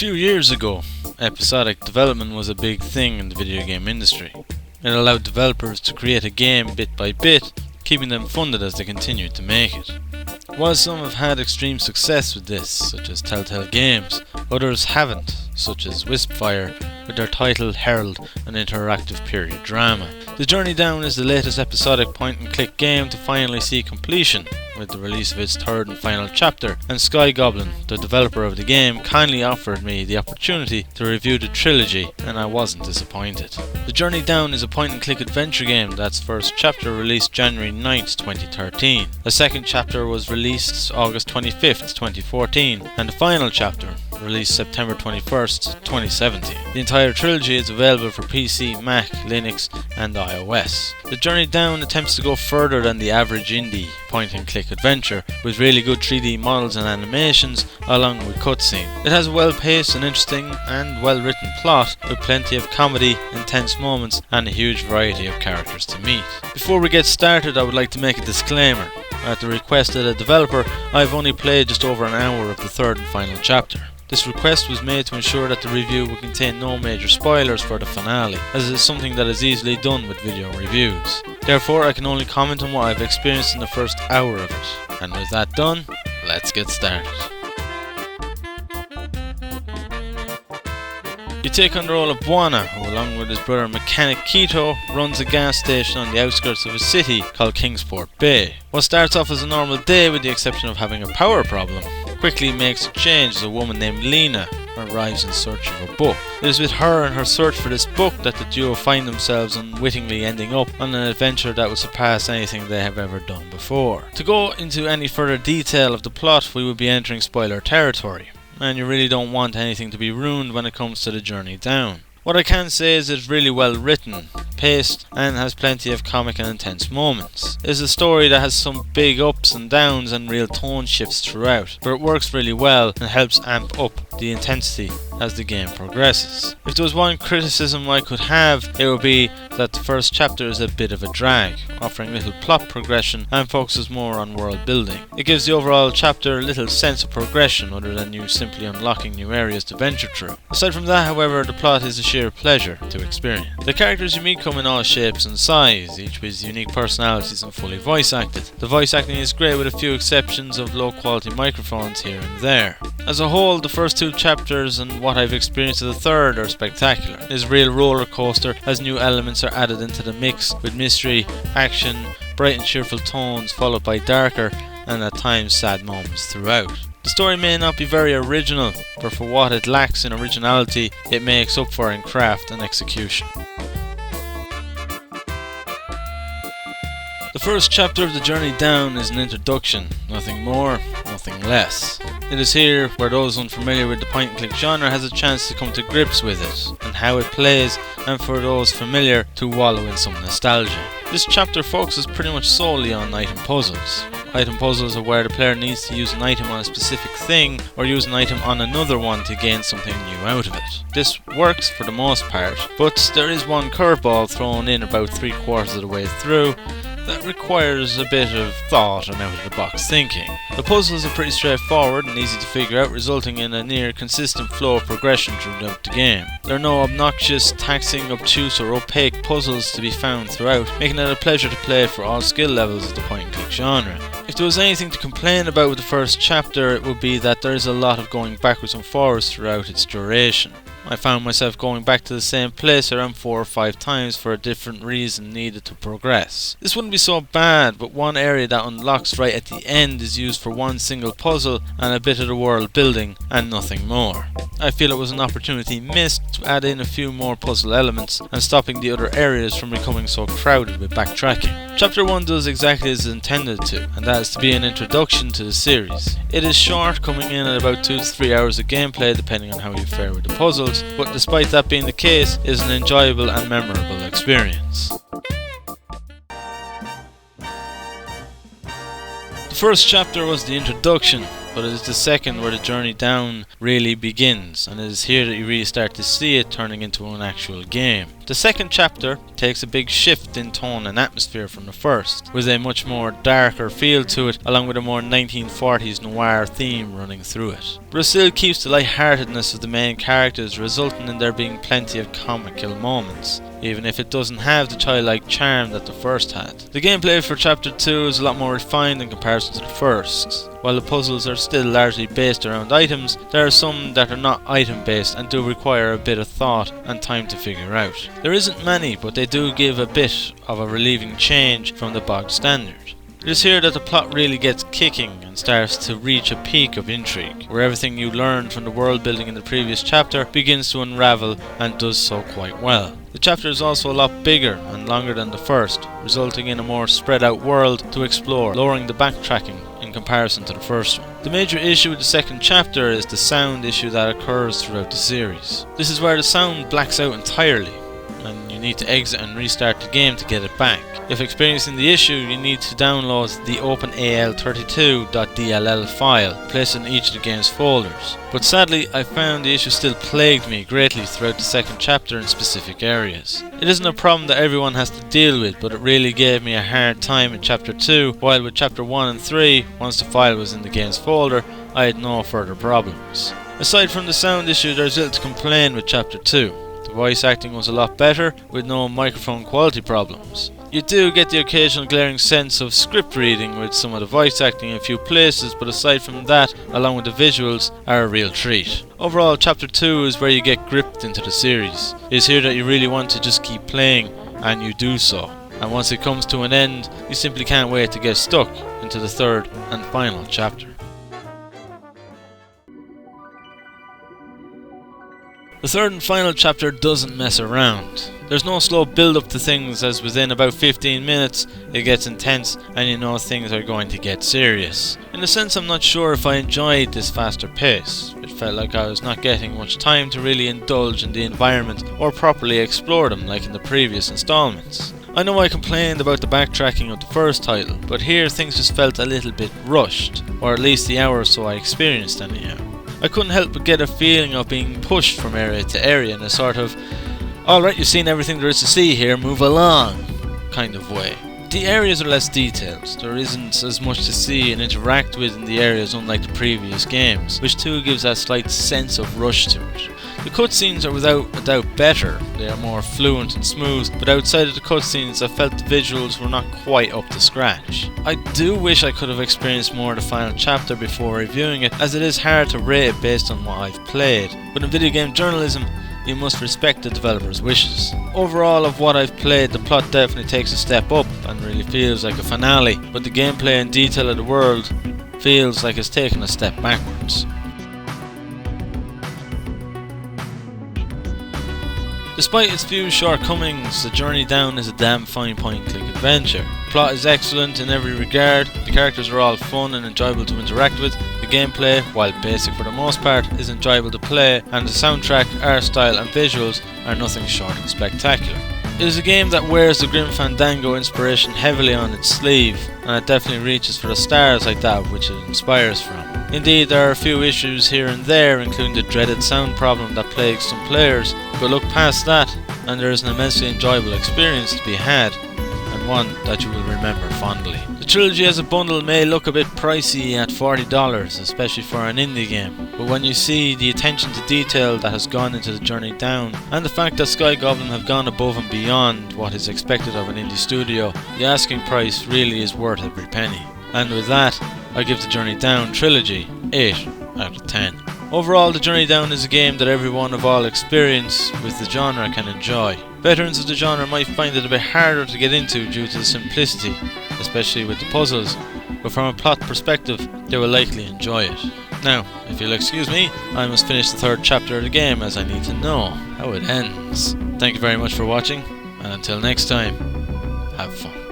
few years ago, episodic development was a big thing in the video game industry. It allowed developers to create a game bit by bit, keeping them funded as they continued to make it. While some have had extreme success with this, such as Telltale Games, others haven't, such as Wispfire, with their title Herald, an interactive period drama. The Journey Down is the latest episodic point-and-click game to finally see completion, with the release of its third and final chapter, and SkyGoblin, the developer of the game, kindly offered me the opportunity to review the trilogy, and I wasn't disappointed. The Journey Down is a point-and-click adventure game that's first chapter released January 9th, 2013. The second chapter was released August 25th, 2014, and the final chapter released September 21st, 2017. The entire trilogy is available for PC, Mac, Linux, and iOS. The Journey Down attempts to go further than the average indie point-and-click adventure, with really good 3D models and animations, along with cutscene. It has a well-paced and interesting and well-written plot, with plenty of comedy, intense moments, and a huge variety of characters to meet. Before we get started, I would like to make a disclaimer. At the request of the developer, I have only played just over an hour of the third and final chapter. This request was made to ensure that the review would contain no major spoilers for the finale, as it is something that is easily done with video reviews. Therefore, I can only comment on what I've experienced in the first hour of it. And with that done, let's get started. You take on the role of Bwana, who along with his brother mechanic Kito runs a gas station on the outskirts of a city called Kingsport Bay. What starts off as a normal day with the exception of having a power problem quickly makes a change as a woman named Lena arrives in search of a book. It is with her and her search for this book that the duo find themselves unwittingly ending up on an adventure that will surpass anything they have ever done before. To go into any further detail of the plot, we would be entering spoiler territory, and you really don't want anything to be ruined when it comes to the Journey Down. What I can say is it's really well written, paced, and has plenty of comic and intense moments. It's a story that has some big ups and downs and real tone shifts throughout, but it works really well and helps amp up the intensity as the game progresses. If there was one criticism I could have, it would be that the first chapter is a bit of a drag, offering little plot progression and focuses more on world building. It gives the overall chapter a little sense of progression other than you simply unlocking new areas to venture through. Aside from that, however, the plot is a sheer pleasure to experience. The characters you meet come in all shapes and size, each with unique personalities and fully voice acted. The voice acting is great with a few exceptions of low quality microphones here and there. As a whole, the first two chapters and what I've experienced of the third are spectacular. It is a real roller coaster as new elements are added into the mix with mystery, action, bright and cheerful tones followed by darker and at times sad moments throughout. The story may not be very original, but for what it lacks in originality, it makes up for in craft and execution. The first chapter of The Journey Down is an introduction, nothing more, nothing less. It is here where those unfamiliar with the point-and-click genre has a chance to come to grips with it, and how it plays, and for those familiar to wallow in some nostalgia. This chapter focuses pretty much solely on item puzzles. Item puzzles are where the player needs to use an item on a specific thing or use an item on another one to gain something new out of it. This works for the most part, but there is one curveball thrown in about 3/4 of the way through that requires a bit of thought and out-of-the-box thinking. The puzzles are pretty straightforward and easy to figure out, resulting in a near consistent flow of progression throughout the game. There are no obnoxious, taxing, obtuse or opaque puzzles to be found throughout, making it a pleasure to play for all skill levels of the point-and-click genre. If there was anything to complain about with the first chapter, it would be that there is a lot of going backwards and forwards throughout its duration. I found myself going back to the same place around 4 or 5 times for a different reason needed to progress. This wouldn't be so bad, but one area that unlocks right at the end is used for one single puzzle and a bit of the world building and nothing more. I feel it was an opportunity missed to add in a few more puzzle elements and stopping the other areas from becoming so crowded with backtracking. Chapter 1 does exactly as intended to, and that is to be an introduction to the series. It is short, coming in at about 2 to 3 hours of gameplay depending on how you fare with the puzzles, but despite that being the case, it is an enjoyable and memorable experience. The first chapter was the introduction. but it is the second where the journey down really begins, and it is here that you really start to see it turning into an actual game. The second chapter takes a big shift in tone and atmosphere from the first, with a much more darker feel to it, along with a more 1940s noir theme running through it. But it still keeps the lightheartedness of the main characters, resulting in there being plenty of comical moments, even if it doesn't have the childlike charm that the first had. The gameplay for chapter 2 is a lot more refined in comparison to the first. While the puzzles are still largely based around items, there are some that are not item based and do require a bit of thought and time to figure out. There isn't many, but they do give a bit of a relieving change from the bog standard. It is here that the plot really gets kicking and starts to reach a peak of intrigue, where everything you learned from the world building in the previous chapter begins to unravel and does so quite well. The chapter is also a lot bigger and longer than the first, resulting in a more spread out world to explore, lowering the backtracking in comparison to the first one. The major issue with the second chapter is the sound issue that occurs throughout the series. This is where the sound blacks out entirely, and you need to exit and restart the game to get it back. If experiencing the issue, you need to download the OpenAL32.dll file, placed in each of the game's folders. But sadly, I found the issue still plagued me greatly throughout the second chapter in specific areas. It isn't a problem that everyone has to deal with, but it really gave me a hard time in chapter 2, while with chapter 1 and 3, once the file was in the game's folder, I had no further problems. Aside from the sound issue, there's little to complain with chapter 2. The voice acting was a lot better, with no microphone quality problems. You do get the occasional glaring sense of script reading with some of the voice acting in a few places, but aside from that, along with the visuals, are a real treat. Overall, chapter 2 is where you get gripped into the series. It is here that you really want to just keep playing, and you do so. And once it comes to an end, you simply can't wait to get stuck into the third and final chapter. The third and final chapter doesn't mess around. There's no slow build up to things, as within about 15 minutes it gets intense and you know things are going to get serious. In a sense, I'm not sure if I enjoyed this faster pace. It felt like I was not getting much time to really indulge in the environment or properly explore them like in the previous installments. I know I complained about the backtracking of the first title, but here things just felt a little bit rushed, or at least the hour or so I experienced anyhow. I couldn't help but get a feeling of being pushed from area to area in a sort of, alright, you've seen everything there is to see here, move along kind of way. The areas are less detailed, there isn't as much to see and interact with in the areas unlike the previous games, which too gives that slight sense of rush to it. The cutscenes are without a doubt better, they are more fluent and smooth, but outside of the cutscenes I felt the visuals were not quite up to scratch. I do wish I could have experienced more of the final chapter before reviewing it, as it is hard to rate it based on what I've played, but in video game journalism you must respect the developer's wishes. Overall, of what I've played, the plot definitely takes a step up and really feels like a finale, but the gameplay and detail of the world feels like it's taken a step backwards. Despite its few shortcomings, the journey down is a damn fine point-and-click adventure. The plot is excellent in every regard, the characters are all fun and enjoyable to interact with, the gameplay, while basic for the most part, is enjoyable to play, and the soundtrack, art style and visuals are nothing short of spectacular. It is a game that wears the Grim Fandango inspiration heavily on its sleeve, and it definitely reaches for the stars like that which it inspires from. Indeed, there are a few issues here and there, including the dreaded sound problem that plagues some players, but look past that and there is an immensely enjoyable experience to be had, and one that you will remember fondly. The trilogy as a bundle may look a bit pricey at $40, especially for an indie game, but when you see the attention to detail that has gone into the journey down, and the fact that SkyGoblin have gone above and beyond what is expected of an indie studio, the asking price really is worth every penny. And with that, I give the Journey Down Trilogy 8 out of 10. Overall, the Journey Down is a game that everyone of all experience with the genre can enjoy. Veterans of the genre might find it a bit harder to get into due to the simplicity, especially with the puzzles, but from a plot perspective, they will likely enjoy it. Now, if you'll excuse me, I must finish the third chapter of the game as I need to know how it ends. Thank you very much for watching, and until next time, have fun.